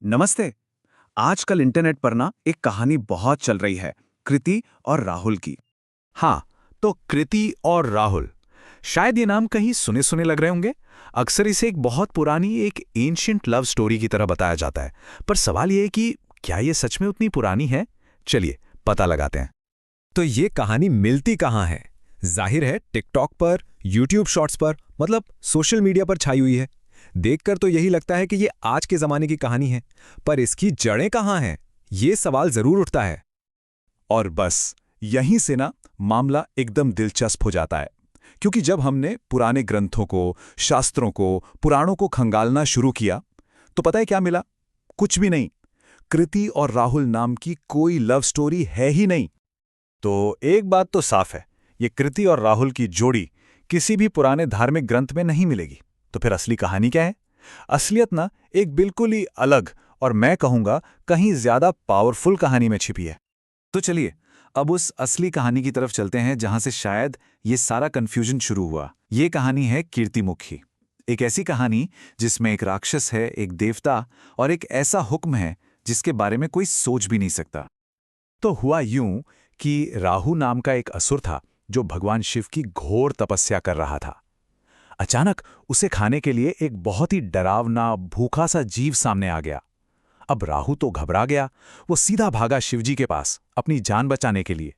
नमस्ते। आजकल इंटरनेट पर ना एक कहानी बहुत चल रही है, कृति और राहुल की। हाँ, तो कृति और राहुल, शायद ये नाम कहीं सुने सुने लग रहे होंगे। अक्सर इसे एक बहुत पुरानी एक एंशिएंट लव स्टोरी की तरह बताया जाता है। पर सवाल ये है कि क्या ये सच में उतनी पुरानी है? चलिए पता लगाते हैं। तो ये कहानी मिलती कहाँ है? जाहिर है टिकटॉक पर, यूट्यूब शॉर्ट्स पर, मतलब सोशल मीडिया पर छाई हुई है। देखकर तो यही लगता है कि ये आज के जमाने की कहानी है, पर इसकी जड़ें कहाँ हैं? ये सवाल जरूर उठता है। और बस यहीं से ना मामला एकदम दिलचस्प हो जाता है, क्योंकि जब हमने पुराने ग्रंथों को, शास्त्रों को, पुराणों को खंगालना शुरू किया, तो पता है क्या मिला? कुछ भी नहीं। कृति और राहुल नाम की कोई लव स्टोरी है ही नहीं। तो एक बात तो साफ है, ये कृति और राहुल की जोड़ी किसी भी पुराने धार्मिक ग्रंथ में नहीं मिलेगी। तो फिर असली कहानी क्या है? असलियत ना एक बिल्कुल ही अलग, और मैं कहूंगा कहीं ज्यादा पावरफुल कहानी में छिपी है। तो चलिए अब उस असली कहानी की तरफ चलते हैं, जहां से शायद ये सारा कंफ्यूजन शुरू हुआ। ये कहानी है कीर्तिमुखी। एक ऐसी कहानी जिसमें एक राक्षस है, एक देवता और एक ऐसा हुक्म है जिसके बारे में कोई सोच भी नहीं सकता। तो हुआ यूं कि राहु नाम का एक असुर था जो भगवान शिव की घोर तपस्या कर रहा था। अचानक उसे खाने के लिए एक बहुत ही डरावना, भूखा सा जीव सामने आ गया। अब राहु तो घबरा गया। वो सीधा भागा शिवजी के पास अपनी जान बचाने के लिए।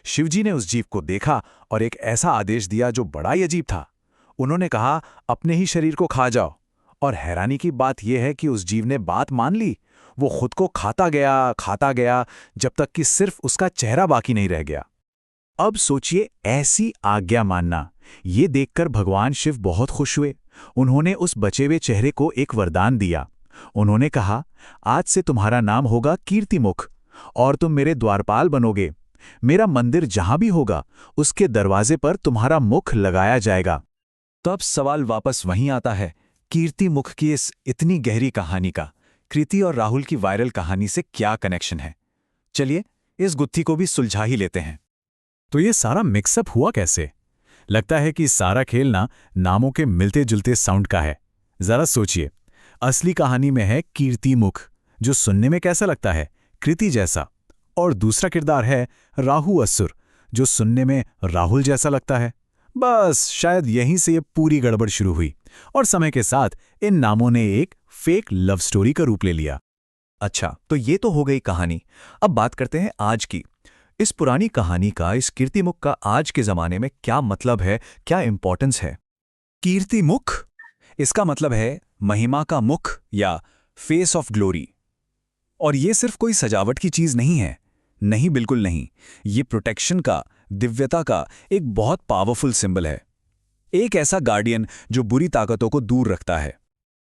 शिवजी ने उस जीव को देखा और एक ऐसा आदेश दिया जो बड़ा ही अजीब था। उन्होंने कहा, अपने ही शरीर को खा जाओ। और हैरानी की बात यह है कि उस जीव ने बात मान ली। वो खुद को खाता गया, जब तक कि सिर्फ उसका चेहरा बाकी नहीं रह गया। अब सोचिए, ऐसी आज्ञा मानना। ये देखकर भगवान शिव बहुत खुश हुए। उन्होंने उस बचे हुए चेहरे को एक वरदान दिया। उन्होंने कहा, आज से तुम्हारा नाम होगा कीर्तिमुख और तुम मेरे द्वारपाल बनोगे। मेरा मंदिर जहां भी होगा उसके दरवाजे पर तुम्हारा मुख लगाया जाएगा। तब सवाल वापस वहीं आता है, कीर्तिमुख की इस इतनी गहरी कहानी का कृति और राहुल की वायरल कहानी से क्या कनेक्शन है? चलिए इस गुत्थी को भी सुलझा ही लेते हैं। तो ये सारा मिक्सअप हुआ कैसे? लगता है कि सारा खेल ना नामों के मिलते जुलते साउंड का है। जरा सोचिए, असली कहानी में है कीर्तिमुख, जो सुनने में कैसा लगता है? कृति जैसा। और दूसरा किरदार है राहु असुर, जो सुनने में राहुल जैसा लगता है। बस शायद यहीं से ये पूरी गड़बड़ शुरू हुई और समय के साथ इन नामों ने एक फेक लव स्टोरी का रूप ले लिया। अच्छा, तो ये तो हो गई कहानी। अब बात करते हैं आज की। इस पुरानी कहानी का, इस कीर्तिमुख का आज के जमाने में क्या मतलब है, क्या इंपॉर्टेंस है? कीर्तिमुख, इसका मतलब है महिमा का मुख या फेस ऑफ ग्लोरी। और ये सिर्फ कोई सजावट की चीज नहीं है। नहीं, बिल्कुल नहीं। ये प्रोटेक्शन का, दिव्यता का एक बहुत पावरफुल सिंबल है। एक ऐसा गार्डियन जो बुरी ताकतों को दूर रखता है।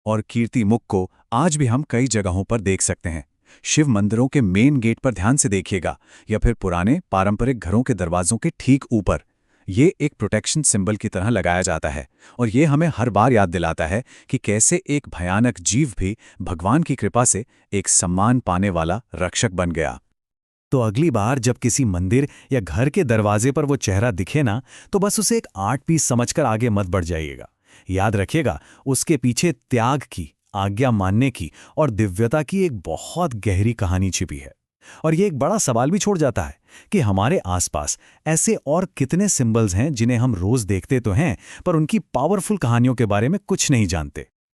और कीर्तिमुख को आज भी हम कई जगहों पर देख सकते हैं। शिव मंदिरों के मेन गेट पर ध्यान से देखिएगा, या फिर पुराने पारंपरिक घरों के दरवाजों के ठीक ऊपर। ये एक प्रोटेक्शन सिंबल की तरह लगाया जाता है, और ये हमें हर बार याद दिलाता है कि कैसे एक भयानक जीव भी भगवान की कृपा से एक सम्मान पाने वाला रक्षक बन गया। तो अगली बार जब किसी मंदिर या घर के दरवाजे पर वो चेहरा दिखे ना, तो बस उसे एक आर्ट पीस समझकर आगे मत बढ़ जाइएगा। याद रखिएगा, उसके पीछे त्याग की, आज्ञा मानने की और दिव्यता की एक बहुत गहरी कहानी छिपी है। और ये एक बड़ा सवाल भी छोड़ जाता है कि हमारे आसपास ऐसे और कितने सिंबल्स हैं जिन्हें हम रोज देखते तो हैं, पर उनकी पावरफुल कहानियों के बारे में कुछ नहीं जानते।